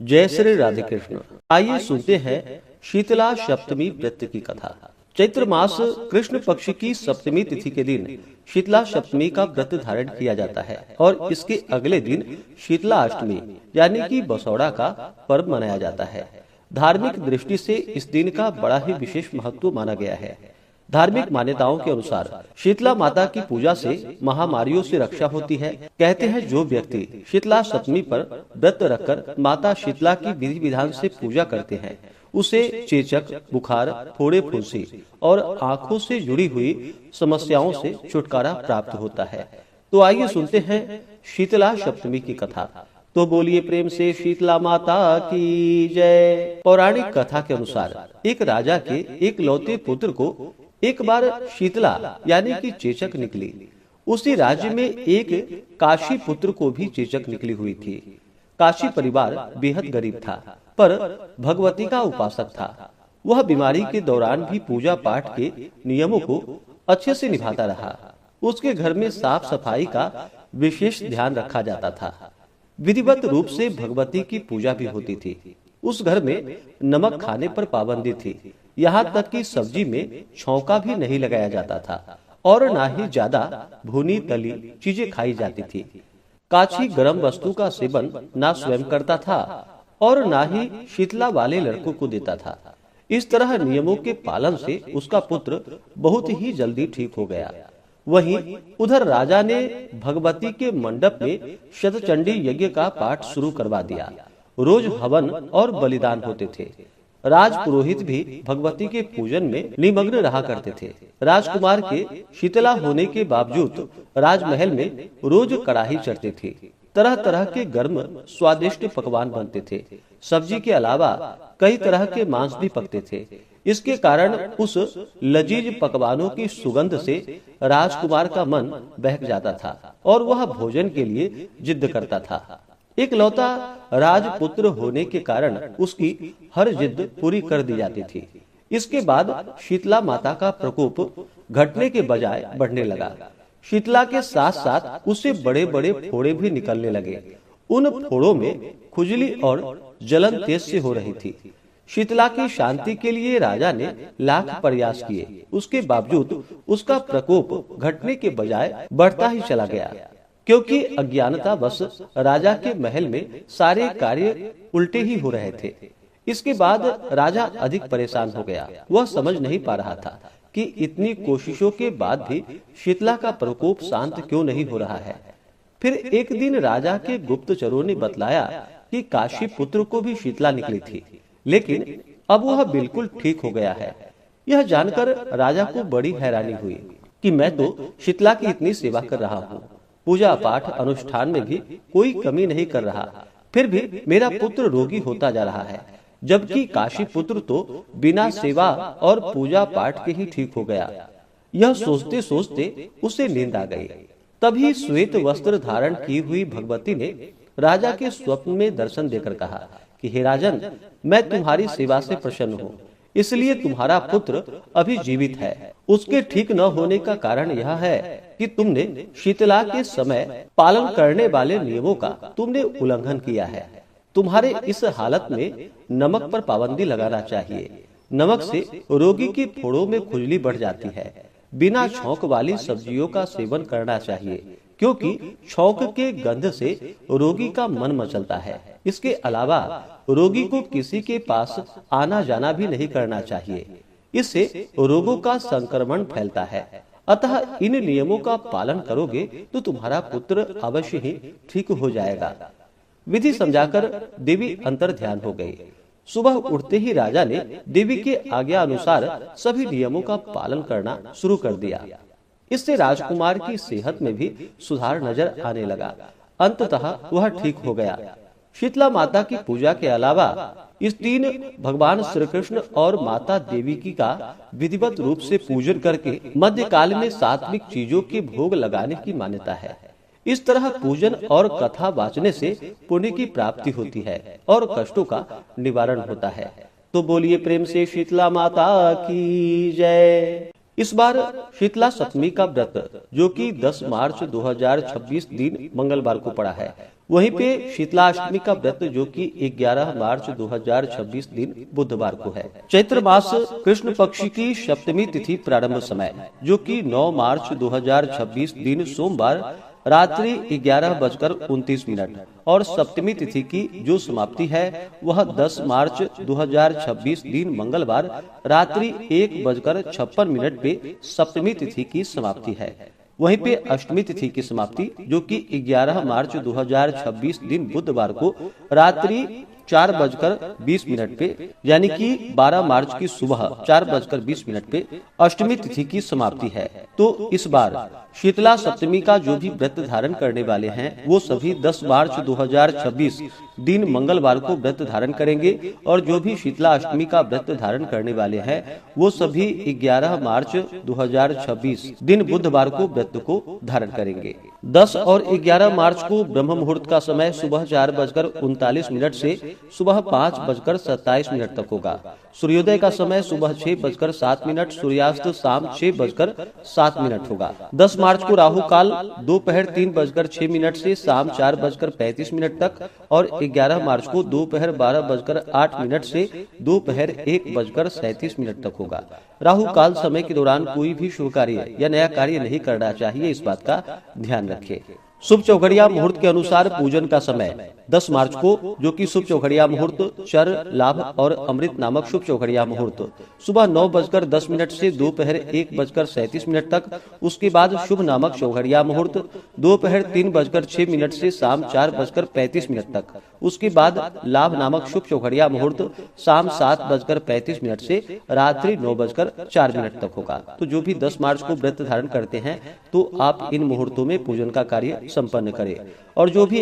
जय श्री राधे कृष्ण। आइए सुनते हैं शीतला सप्तमी व्रत की कथा। चैत्र मास कृष्ण पक्ष की सप्तमी तिथि के दिन शीतला सप्तमी का व्रत धारण किया जाता है और इसके अगले दिन शीतला अष्टमी यानी कि बसौड़ा का पर्व मनाया जाता है। धार्मिक दृष्टि से इस दिन का बड़ा ही विशेष महत्व माना गया है। धार्मिक मान्यताओं के अनुसार शीतला माता की पूजा से महामारियों से रक्षा होती है। कहते हैं जो व्यक्ति शीतला सप्तमी पर व्रत रखकर माता शीतला की विधि विधान से पूजा करते हैं, उसे चेचक, बुखार, फोड़े फुंसी और आंखों से जुड़ी हुई समस्याओं से छुटकारा प्राप्त होता है। तो आइए सुनते हैं शीतला सप्तमी की कथा। तो बोलिए प्रेम से शीतला माता की जय। पौराणिक कथा के अनुसार एक राजा के एक लौते पुत्र को एक बार शीतला यानी कि चेचक निकली। उसी राज्य में एक काशी पुत्र को भी चेचक निकली हुई थी। काशी परिवार बेहद गरीब था पर भगवती का उपासक था। वह बीमारी के दौरान भी पूजा पाठ के नियमों को अच्छे से निभाता रहा। उसके घर में साफ सफाई का विशेष ध्यान रखा जाता था। विधिवत रूप से भगवती की पूजा भी होती थी। उस घर में नमक खाने पर पाबंदी थी। यहाँ तक कि सब्जी में छौंका भी नहीं लगाया जाता था और ना ही ज्यादा भुनी तली चीजें खाई जाती थी। काशी गर्म वस्तु का सेवन ना स्वयं करता था और ना ही शीतला वाले लड़कों को देता था। इस तरह नियमों के पालन से उसका पुत्र बहुत ही जल्दी ठीक हो गया। वहीं उधर राजा ने भगवती के मंडप में शतचंडी यज्ञ का पाठ शुरू करवा दिया। रोज हवन और बलिदान होते थे। राज पुरोहित भी भगवती के पूजन में निमग्न रहा करते थे। राजकुमार के शीतला होने के बावजूद राजमहल में रोज कड़ाही चढ़ती थी। तरह तरह के गर्म स्वादिष्ट पकवान बनते थे। सब्जी के अलावा कई तरह के मांस भी पकते थे। इसके कारण उस लजीज पकवानों की सुगंध से राजकुमार का मन बहक जाता था और वह भोजन के लिए जिद करता था। एक लौता राजपुत्र होने के कारण उसकी हर जिद पूरी कर दी जाती थी। इसके बाद शीतला माता का प्रकोप घटने के बजाय बढ़ने लगा। शीतला के साथ साथ उससे बड़े बड़े फोड़े भी निकलने लगे। उन फोड़ों में खुजली और जलन तेज से हो रही थी। शीतला की शांति के लिए राजा ने लाख प्रयास किए, उसके बावजूद उसका प्रकोप घटने के बजाय बढ़ता ही चला गया। क्योंकि अज्ञानता वश राजा के महल में सारे कार्य उल्टे ही हो रहे थे। इसके बाद राजा अधिक परेशान हो गया। वह समझ नहीं पा रहा था कि इतनी कोशिशों के बाद भी शीतला का प्रकोप शांत क्यों नहीं हो रहा है। फिर एक दिन राजा के गुप्तचरों ने बतलाया कि काशी पुत्र को भी शीतला निकली थी, लेकिन अब वह बिल्कुल ठीक हो गया है। यह जानकर राजा को बड़ी हैरानी हुई कि मैं तो शीतला की इतनी सेवा कर रहा हूँ, पूजा पाठ अनुष्ठान में भी कोई कमी नहीं कर रहा, फिर भी मेरा पुत्र रोगी होता जा रहा है, जबकि काशी पुत्र तो बिना सेवा और पूजा पाठ के ही ठीक हो गया। यह सोचते सोचते उसे नींद आ गई। तभी श्वेत वस्त्र धारण की हुई भगवती ने राजा के स्वप्न में दर्शन देकर कहा कि हे राजन, मैं तुम्हारी सेवा से प्रसन्न हूँ, इसलिए तुम्हारा पुत्र अभी जीवित है। उसके ठीक न होने का कारण यह है कि तुमने शीतला के समय पालन करने वाले नियमों का तुमने उल्लंघन किया है। तुम्हारे इस हालत में नमक पर पाबंदी लगाना चाहिए। नमक से रोगी की फोड़ों में खुजली बढ़ जाती है। बिना छौंक वाली सब्जियों का सेवन करना चाहिए, क्योंकि छौंक के गंध से रोगी का मन मचलता है। इसके अलावा रोगी को किसी के पास आना जाना भी नहीं करना चाहिए, इससे रोगों का संक्रमण फैलता है। अतः इन नियमों का पालन करोगे तो तुम्हारा पुत्र अवश्य ही ठीक हो जाएगा। विधि समझाकर देवी अंतर ध्यान हो गई। सुबह उठते ही राजा ने देवी के आज्ञा अनुसार सभी नियमों का पालन करना शुरू कर दिया। इससे राजकुमार की सेहत में भी सुधार नजर आने लगा। अंततः वह ठीक हो गया। शीतला माता की पूजा के अलावा इस दिन भगवान श्री कृष्ण और माता देवी की का विधिवत रूप से पूजन करके मध्यकाल में सात्विक चीजों के भोग लगाने की मान्यता है। इस तरह पूजन और कथा वाचने से पुण्य की प्राप्ति होती है और कष्टों का निवारण होता है। तो बोलिए प्रेम से शीतला माता की जय। इस बार शीतला सप्तमी का व्रत जो कि 10 मार्च 2026 दिन मंगलवार को पड़ा है, वहीं पे शीतलाष्टमी का व्रत जो कि 11 मार्च 2026 दिन बुधवार को है। चैत्र मास कृष्ण पक्ष की सप्तमी तिथि प्रारंभ समय जो कि 9 मार्च 2026 दिन सोमवार रात्रि 11:29 और सप्तमी तिथि की जो समाप्ति है वह 10 मार्च 2026 दिन मंगलवार रात्रि 1:56 पे सप्तमी तिथि की समाप्ति है। वहीं पे अष्टमी तिथि की समाप्ति जो कि 11 मार्च 2026 दिन बुधवार को रात्रि 4:20 पे यानी कि 12 मार्च की सुबह 4:20 पे अष्टमी तिथि की समाप्ति है। तो इस बार शीतला सप्तमी का जो भी व्रत धारण करने वाले हैं वो सभी 10 मार्च 2026 दिन मंगलवार को व्रत धारण करेंगे और जो भी शीतला अष्टमी का व्रत धारण करने वाले हैं वो सभी 11 मार्च 2026 दिन बुधवार को व्रत को धारण करेंगे। 10 और 11 मार्च को ब्रह्म मुहूर्त का समय सुबह 4:39 से सुबह 5:27 तक होगा। सूर्योदय का समय सुबह 6:07, सूर्यास्त शाम 6:07 होगा। 10 मार्च को राहु काल दोपहर 3:06 से शाम 4:35 तक और 11 मार्च को दोपहर 12:08 से दोपहर 1:37 तक होगा। राहु काल समय के दौरान कोई भी शुभ कार्य या नया कार्य नहीं करना चाहिए, इस बात का ध्यान रखें। शुभ चौघड़िया मुहूर्त के अनुसार पूजन का समय 10 मार्च को जो कि शुभ चौघड़िया मुहूर्त चर लाभ और अमृत नामक शुभ चौघड़िया मुहूर्त सुबह 9:10 से दोपहर 1:37 तक। उसके बाद शुभ नामक चौघड़िया मुहूर्त दोपहर 3:06 से शाम 4:35 तक। उसके बाद लाभ नामक शुभ चौघड़िया मुहूर्त शाम 7:35 से रात्रि 9:04 तक होगा। तो जो भी 10 मार्च को व्रत धारण करते हैं तो आप इन मुहूर्तों में पूजन का कार्य संपन्न करें और जो भी